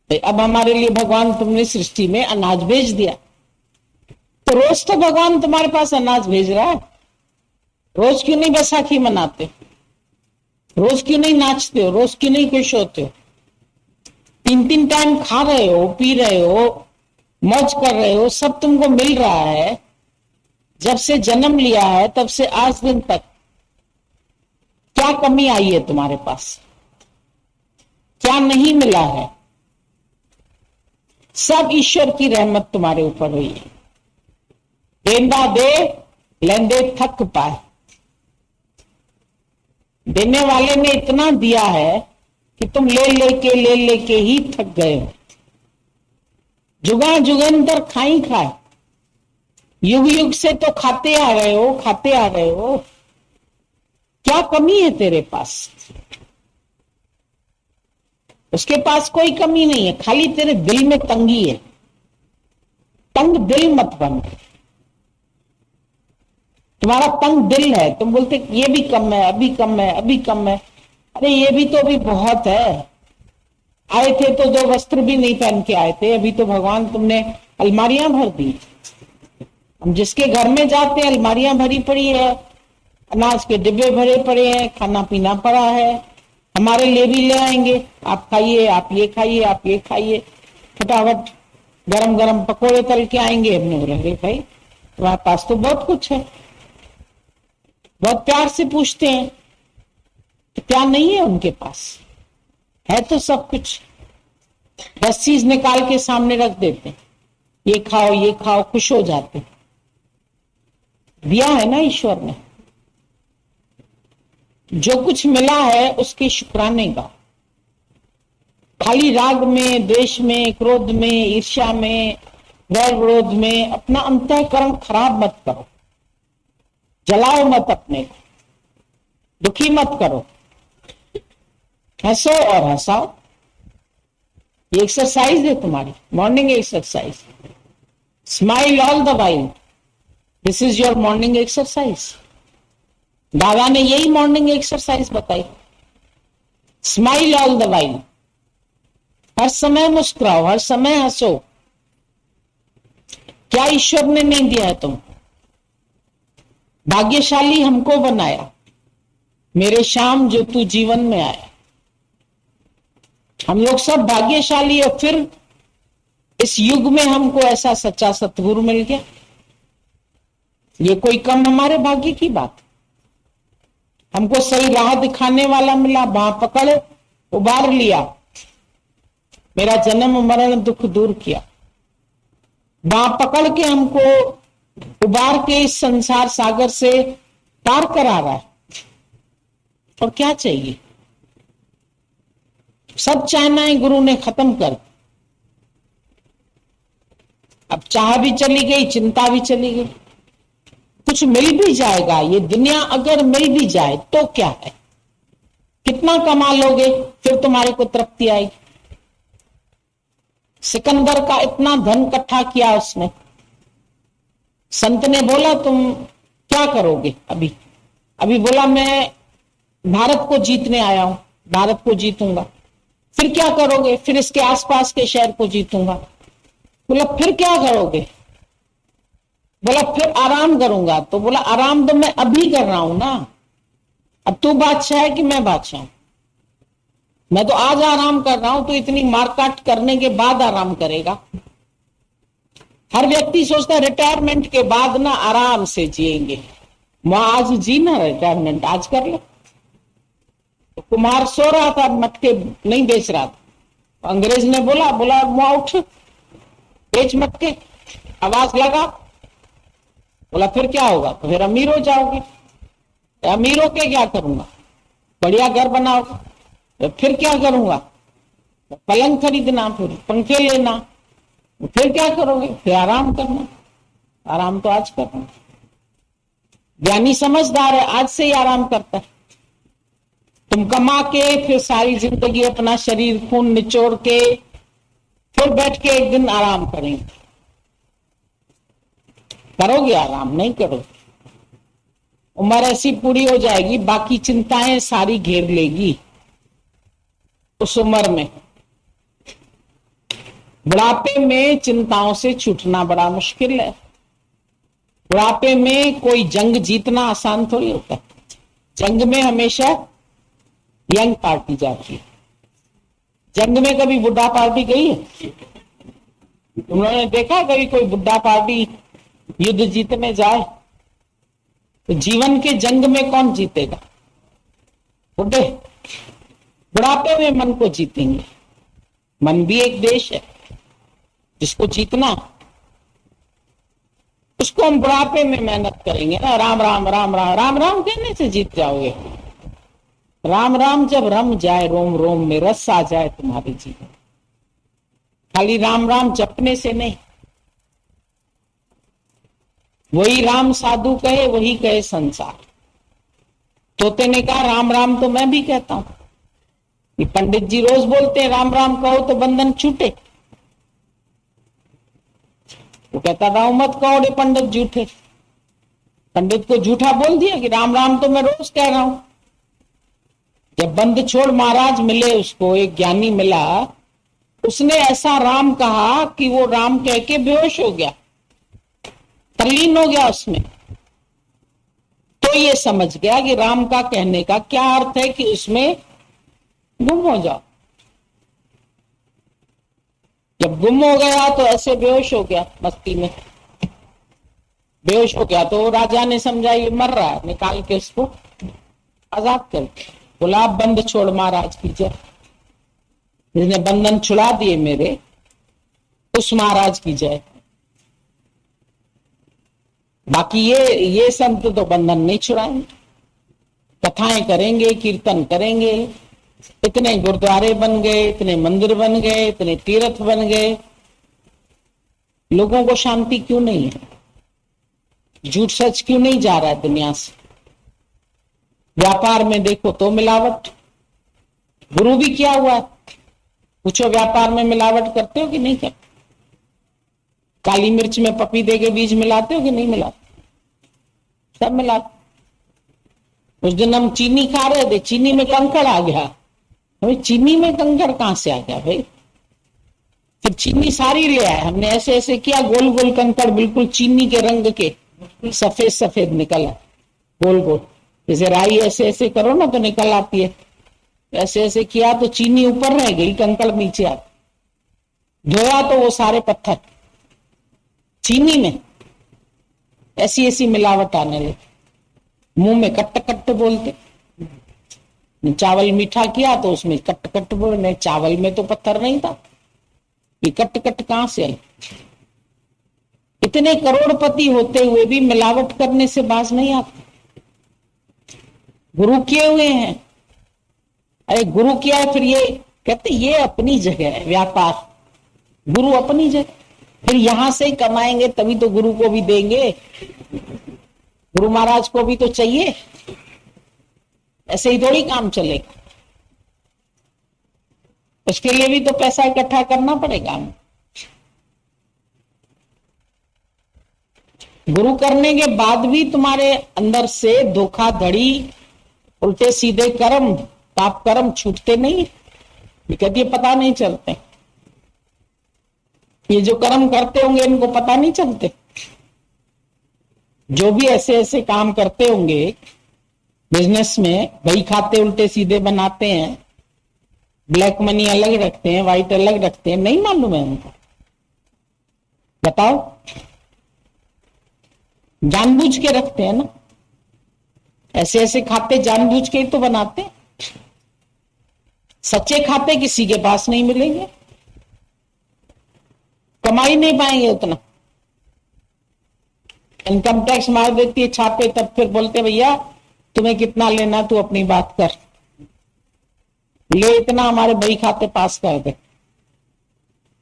भाई अब हमारे लिए भगवान तुमने सृष्टि में अनाज भेज दिया, तो रोज तो भगवान तुम्हारे पास अनाज भेज रहा है। रोज क्यों नहीं बैसाखी मनाते? रोज क्यों नहीं नाचते हो? रोज क्यों नहीं खुश होते हो? 3-3 टाइम खा रहे हो, पी रहे हो, मौज कर रहे हो, सब तुमको मिल रहा है। जब से जन्म लिया है तब से आज दिन तक क्या कमी आई है तुम्हारे पास? क्या नहीं मिला है? सब ईश्वर की रहमत तुम्हारे ऊपर हुई है। देंदा दे, लेंदे थक पाए। देने वाले ने इतना दिया है कि तुम ले लेके ही थक गए हो। जुगा जुगंतर खाई खाए, युग युग से तो खाते आ रहे हो, खाते आ रहे हो। क्या कमी है तेरे पास? उसके पास कोई कमी नहीं है, खाली तेरे दिल में तंगी है। तंग दिल मत बन। तुम्हारा तंग दिल है, तुम बोलते ये भी कम है, अभी कम है, अभी कम है। अरे ये भी तो अभी बहुत है। आए थे तो 2 वस्त्र भी नहीं पहन के आए थे, अभी तो भगवान तुमने अलमारियां भर दी। हम जिसके घर में जाते हैं अलमारियां भरी पड़ी है, अनाज के डिब्बे भरे पड़े हैं, खाना पीना पड़ा है। हमारे लिए भी ले आएंगे, आप खाइए, आप ये खाइए, आप ये खाइए। फटाफट गरम गरम पकोड़े तल के आएंगे। हमने बोला भाई तुम्हारे पास तो बहुत कुछ है। बहुत प्यार से पूछते हैं तो क्या नहीं है उनके पास? है तो सब कुछ। 10 चीज निकाल के सामने रख देते हैं, ये खाओ, ये खाओ, खुश हो जाते। दिया है ना ईश्वर ने। जो कुछ मिला है उसके शुक्राने का। खाली राग में, द्वेष में, क्रोध में, ईर्ष्या में, वैर विरोध में अपना अंतःकरण खराब मत करो। जलाओ मत अपने को, दुखी मत करो। हंसो और हंसाओ। ये एक्सरसाइज है तुम्हारी, morning exercise. Smile all the while, this is your morning exercise. दादा ने यही मॉर्निंग एक्सरसाइज बताई। स्माइल ऑल द वाइल, हर समय मुस्कुराओ, हर समय हंसो। क्या ईश्वर ने नहीं दिया है तुम? भाग्यशाली हमको बनाया, मेरे श्याम जो तू जीवन में आया। हम लोग सब भाग्यशाली है। फिर इस युग में हमको ऐसा सच्चा सतगुरु मिल गया, ये कोई कम हमारे भाग्य की बात। हमको सही राह दिखाने वाला मिला, बाह पकड़ उबार लिया, मेरा जन्म मरण दुख दूर किया। बाह पकड़ के हमको उबार के इस संसार सागर से पार करा रहा है। और क्या चाहिए? सब चाहनाएं गुरु ने खत्म कर। अब चाह भी चली गई, चिंता भी चली गई। कुछ मिल भी जाएगा, ये दुनिया अगर मिल भी जाए तो क्या है? कितना कमा लोगे फिर तुम्हारे को तृप्ति आएगी? सिकंदर का इतना धन इकट्ठा किया उसने। संत ने बोला तुम क्या करोगे? अभी बोला मैं भारत को जीतने आया हूं, भारत को जीतूंगा। फिर क्या करोगे? फिर इसके आसपास के शहर को जीतूंगा। बोला फिर क्या करोगे? बोला फिर आराम करूंगा। तो बोला आराम तो मैं अभी कर रहा हूं ना। अब तू बादशाह है कि मैं बादशाह हूं? मैं तो आज आराम कर रहा हूं, तो इतनी मारकाट करने के बाद आराम करेगा। हर व्यक्ति सोचता है रिटायरमेंट के बाद ना आराम से जिएंगे। आज जीना, रिटायरमेंट आज कर लो। तो कुमार सो रहा था, मटके नहीं बेच रहा था। अंग्रेज ने बोला मुआ उठ, बेच मटके। आवाज लगा, बोला फिर क्या होगा? तो फिर अमीर हो जाओगे। अमीर हो के क्या करूंगा? बढ़िया घर बनाओगे। तो फिर क्या करूंगा? तो पलंग खरीदना, फिर पंखे लेना। फिर क्या करोगे? फिर आराम करना। आराम तो आज करना। ज्ञानी समझदार है, आज से ही आराम करता है। तुम कमा के फिर सारी जिंदगी अपना शरीर खून निचोड़ के फिर बैठ के एक दिन आराम करेंगे। करोगे आराम? नहीं करोगे। उम्र ऐसी पूरी हो जाएगी, बाकी चिंताएं सारी घेर लेगी उस उम्र में। बुढ़ापे में चिंताओं से छूटना बड़ा मुश्किल है। बुढ़ापे में कोई जंग जीतना आसान थोड़ी होता है। जंग में हमेशा यंग पार्टी जाती है। जंग में कभी बुढ़ा पार्टी गई है? उन्होंने देखा कभी कोई बुढ़ा पार्टी युद्ध जीतने जाए? तो जीवन के जंग में कौन जीतेगा? बुढ़े। बुढ़ापे में मन को जीतेंगे। मन भी एक देश है जिसको जीतना, उसको हम बुढ़ापे में मेहनत करेंगे ना। राम राम राम राम राम राम कहने से जीत जाओगे। राम राम जब रम जाए रोम रोम में, रस आ जाए तुम्हारे जीवन। खाली राम राम जपने से नहीं। वही राम साधु कहे, वही कहे संसार। तोते ने कहा राम राम तो मैं भी कहता हूं। ये पंडित जी रोज बोलते हैं राम राम कहो तो बंधन छूटे। वो कहता था मत कहो रे पंडित झूठे। पंडित को झूठा बोल दिया कि राम राम तो मैं रोज कह रहा हूं। जब बंद छोड़ महाराज मिले, उसको एक ज्ञानी मिला, उसने ऐसा राम कहा कि वो राम कह के बेहोश हो गया, तल्लीन हो गया उसमें। तो ये समझ गया कि राम का कहने का क्या अर्थ है, कि उसमें गुम हो जाओ। जब गुम हो गया तो ऐसे बेहोश हो गया, मस्ती में बेहोश हो गया। तो राजा ने समझा ये मर रहा है, निकाल के उसको आजाद कर बोला आप बंद छोड़ महाराज की जय। जिसने बंधन छुड़ा दिए मेरे, उस महाराज की जय। बाकी ये संत तो बंधन नहीं छुड़ाएंगे। कथाएं करेंगे, कीर्तन करेंगे। इतने गुरुद्वारे बन गए, इतने मंदिर बन गए, इतने तीर्थ बन गए, लोगों को शांति क्यों नहीं है? झूठ सच क्यों नहीं जा रहा है दुनिया से? व्यापार में देखो तो मिलावट। गुरु भी क्या हुआ? पूछो व्यापार में मिलावट करते हो कि नहीं करते? काली मिर्च में पपीते के बीज मिलाते हो कि नहीं मिलाते? सब मिलाते। उस दिन हम चीनी खा रहे थे, चीनी में कंकड़ आ गया। हमें चीनी में कंकड़ कहां से आ गया भाई? फिर चीनी सारी ले आए हमने, ऐसे ऐसे किया, गोल गोल कंकड़ बिल्कुल चीनी के रंग के सफेद सफेद निकला, गोल गोल। जैसे राई ऐसे ऐसे करो ना तो निकल आती है, ऐसे ऐसे किया तो चीनी ऊपर रह गई, कंकड़ नीचे आ। धोया तो वो सारे पत्थर चीनी में। ऐसी ऐसी मिलावट आने लगी, मुंह में कट्ट कट्ट बोलते। चावल मीठा किया तो उसमें कट्ट कट्ट बोलने, चावल में तो पत्थर नहीं था, ये कट्ट कट्ट कहां से आई? इतने करोड़पति होते हुए भी मिलावट करने से बाज नहीं आते। गुरु किए हुए हैं, अरे गुरु किया है, फिर ये कहते ये अपनी जगह है व्यापार, गुरु अपनी जगह, फिर यहां से ही कमाएंगे तभी तो गुरु को भी देंगे, गुरु महाराज को भी तो चाहिए, ऐसे ही थोड़ी काम चलेगा। उसके लिए भी तो पैसा इकट्ठा करना पड़ेगा। गुरु करने के बाद भी तुम्हारे अंदर से धोखाधड़ी, उल्टे सीधे कर्म, पाप कर्म छूटते नहीं, ये कहती है पता नहीं चलते। ये जो कर्म करते होंगे इनको पता नहीं चलते। जो भी ऐसे ऐसे काम करते होंगे बिजनेस में, बही खाते उल्टे सीधे बनाते हैं, ब्लैक मनी अलग रखते हैं, व्हाइट अलग रखते हैं, नहीं मालूम है उनको? बताओ, जानबूझ के रखते हैं ना, ऐसे ऐसे खाते जानबूझ के ही तो बनाते हैं। सच्चे खाते किसी के पास नहीं मिलेंगे, कमाई नहीं पाएंगे उतना। इनकम टैक्स मार देती है छापे, तब फिर बोलते भैया तुम्हें कितना लेना, तू अपनी बात कर, ले इतना हमारे बही खाते पास कर दे।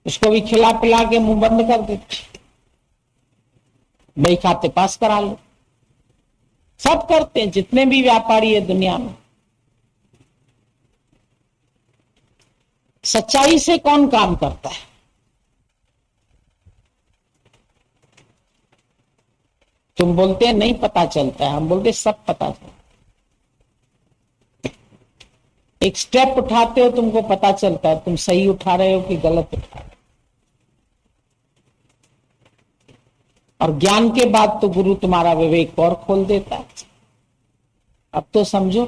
उसको भी खिला पिला के मुंह बंद कर देते, बही खाते पास करा लो। सब करते हैं जितने भी व्यापारी है दुनिया में। सच्चाई से कौन काम करता है? तुम बोलते हैं नहीं पता चलता है, हम बोलते सब पता चलता है। एक स्टेप उठाते हो तुमको पता चलता है तुम सही उठा रहे हो कि गलत उठा रहे हो। और ज्ञान के बाद तो गुरु तुम्हारा विवेक और खोल देता है। अब तो समझो,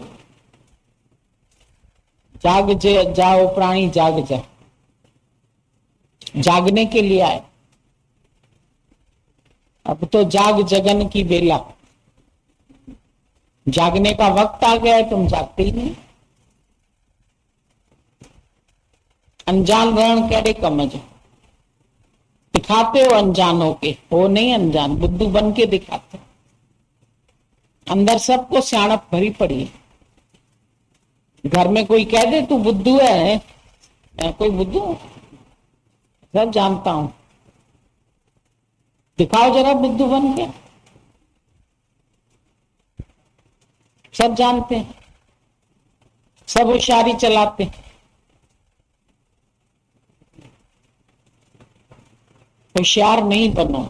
जाग जाओ प्राणी जाग जाओ, जागने के लिए आए। अब तो जाग जगन की बेला, जागने का वक्त आ गया है, तुम जागते ही नहीं। अनजान रहन करे कमजो, दिखाते हो अनजान होके, हो नहीं अनजान, बुद्धू बन के दिखाते। अंदर सबको सियाणप भरी पड़ी है। घर में कोई कह दे तू बुद्धू है, कोई बुद्धू, सब जानता हूं, दिखाओ जरा बुद्धू बन के। सब जानते हैं, सब होशियारी चलाते हैं। होशियार नहीं बनो।